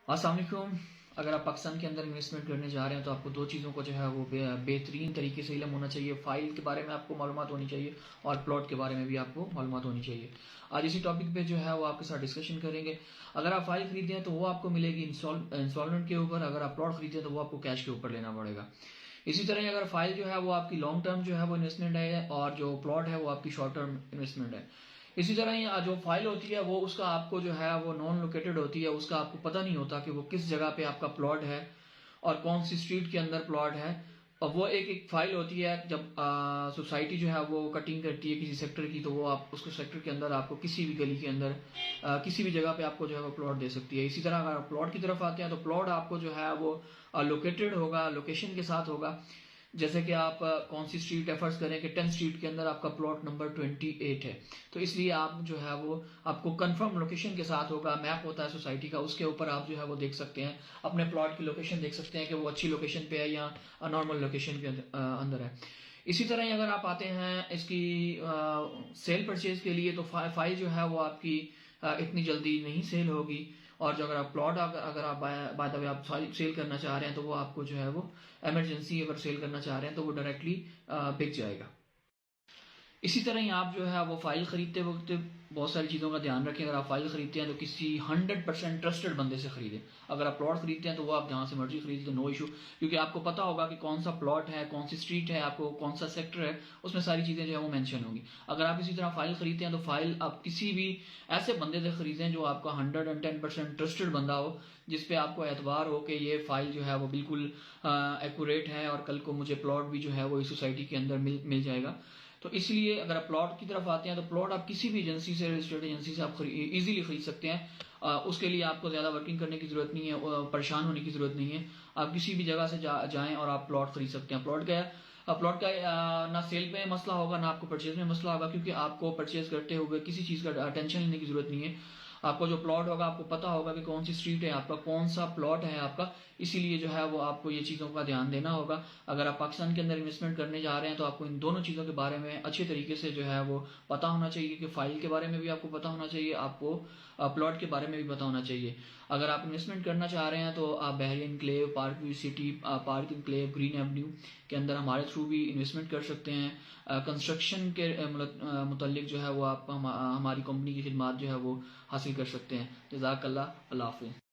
अस्सलाम वालेकुम। अगर आप पाकिस्तान के अंदर इन्वेस्टमेंट करने जा रहे हैं तो आपको दो चीज़ों को जो है वो बेहतरीन तरीके से इल्म होना चाहिए। फ़ाइल के बारे में आपको मालूमात होनी चाहिए और प्लॉट के बारे में भी आपको मालूमात होनी चाहिए। आज इसी टॉपिक पे जो है वो आपके साथ डिस्कशन करेंगे। अगर आप फ़ाइल खरीदते हैं तो वो आपको मिलेगी इंस्टॉलमेंट के ऊपर, अगर आप प्लॉट खरीदते हैं तो वो आपको कैश के ऊपर लेना पड़ेगा। इसी तरह अगर फ़ाइल जो है वो आपकी लॉन्ग टर्म जो है वो इन्वेस्टमेंट है और जो प्लॉट है वो आपकी शॉर्ट टर्म इन्वेस्टमेंट है। इसी तरह ही जो फाइल होती है वो उसका आपको जो है वो नॉन लोकेटेड होती है, उसका आपको पता नहीं होता कि वो किस जगह पे आपका प्लॉट है और कौन सी स्ट्रीट के अंदर प्लॉट है। और वो एक फाइल होती है। जब सोसाइटी जो है वो कटिंग करती है किसी सेक्टर की, तो वो आप उसको सेक्टर के अंदर आपको किसी भी गली के अंदर किसी भी जगह पे आपको जो है वो प्लॉट दे सकती है। इसी तरह अगर आप प्लॉट की तरफ आते हैं तो प्लॉट आपको जो है वो लोकेटेड होगा, लोकेशन के साथ होगा। जैसे कि आप कौन सी स्ट्रीट है, फर्ज करें कि 10 स्ट्रीट के अंदर आपका प्लॉट नंबर 28 है, तो इसलिए आप जो है वो आपको कंफर्म लोकेशन के साथ होगा। मैप होता है सोसाइटी का, उसके ऊपर आप जो है वो देख सकते हैं, अपने प्लॉट की लोकेशन देख सकते हैं कि वो अच्छी लोकेशन पे है या नॉर्मल लोकेशन के अंदर है। इसी तरह ही अगर आप आते हैं इसकी सेल परचेज के लिए, तो फाइल जो है वो आपकी इतनी जल्दी नहीं सेल होगी। और जो अगर आप प्लॉट अगर आप बाय द वे आप सेल करना चाह रहे हैं तो वो आपको जो है वो इमरजेंसी अगर सेल करना चाह रहे हैं तो वो डायरेक्टली बिक जाएगा। इसी तरह ही आप जो है वो फाइल खरीदते वक्त बहुत सारी चीज़ों का ध्यान रखें। अगर आप फाइल खरीदते हैं तो किसी 100% ट्रस्टेड बंदे से खरीदें। अगर आप प्लॉट खरीदते हैं तो वो आप जहाँ से मर्जी खरीदें तो नो इशू, क्योंकि आपको पता होगा कि कौन सा प्लॉट है, कौन सी स्ट्रीट है, आपको कौन सा सेक्टर है, उसमें सारी चीज़ें जो है वो मेंशन होंगी। अगर आप इसी तरह फाइल खरीदते हैं तो फाइल आप किसी भी ऐसे बंदे से खरीदें जो आपका 110% ट्रस्टेड बंदा हो, जिसपे आपको एतबार हो कि ये फाइल जो है वो बिल्कुल एक्यूरेट है और कल को मुझे प्लॉट भी जो है वो इस सोसाइटी के अंदर मिल जाएगा। तो इसलिए अगर आप प्लॉट की तरफ आते हैं तो प्लॉट आप किसी भी एजेंसी से, रजिस्टर्ड एजेंसी से आप इजीली खरीद सकते हैं। उसके लिए आपको ज़्यादा वर्किंग करने की ज़रूरत नहीं है, परेशान होने की ज़रूरत नहीं है। आप किसी भी जगह से जाएं और आप प्लॉट खरीद सकते हैं। प्लॉट का ना सेल में मसला होगा ना आपको परचेज में मसला होगा, क्योंकि आपको परचेज करते हुए किसी चीज़ का टेंशन लेने की ज़रूरत नहीं है। आपको जो प्लॉट होगा आपको पता होगा कि कौन सी स्ट्रीट है आपका, कौन सा प्लॉट है आपका। इसीलिए जो है वो आपको ये चीज़ों का ध्यान देना होगा। अगर आप पाकिस्तान के अंदर इन्वेस्टमेंट करने जा रहे हैं तो आपको इन दोनों चीज़ों के बारे में अच्छे तरीके से जो है वो पता होना चाहिए कि फाइल के बारे में भी आपको पता होना चाहिए, आपको प्लॉट के बारे में भी पता होना चाहिए। अगर आप इन्वेस्टमेंट करना चाह रहे हैं तो आप Bahria enclave, park view city, park enclave, green avenue के अंदर हमारे थ्रू भी इन्वेस्टमेंट कर सकते हैं। कंस्ट्रक्शन के मुतल्लिक जो है वो आप हमारी कंपनी की खिदमात जो है वो हासिल कर सकते हैं। जज़ाकल्लाह, अल्लाह हाफ़िज़।